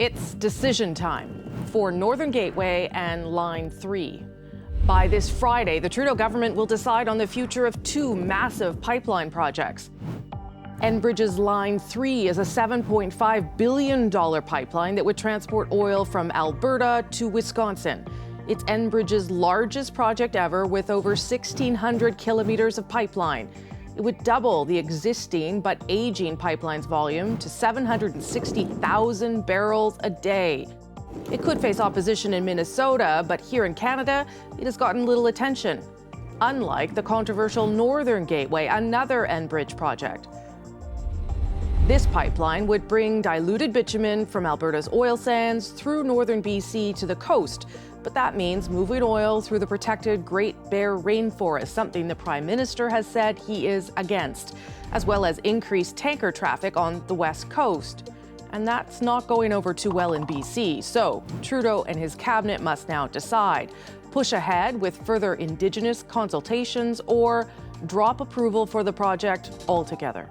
It's decision time for Northern Gateway and Line 3. By this Friday, the Trudeau government will decide on the future of two massive pipeline projects. Enbridge's Line 3 is a $7.5 billion pipeline that would transport oil from Alberta to Wisconsin. It's Enbridge's largest project ever, with over 1,600 kilometers of pipeline. It would double the existing but aging pipeline's volume to 760,000 barrels a day. It could face opposition in Minnesota, but here in Canada, it has gotten little attention, unlike the controversial Northern Gateway, another Enbridge project. This pipeline would bring diluted bitumen from Alberta's oil sands through northern BC to the coast, but that means moving oil through the protected Great Bear Rainforest, something the Prime Minister has said he is against, as well as increased tanker traffic on the West Coast. And that's not going over too well in BC, so Trudeau and his cabinet must now decide: push ahead with further Indigenous consultations or drop approval for the project altogether.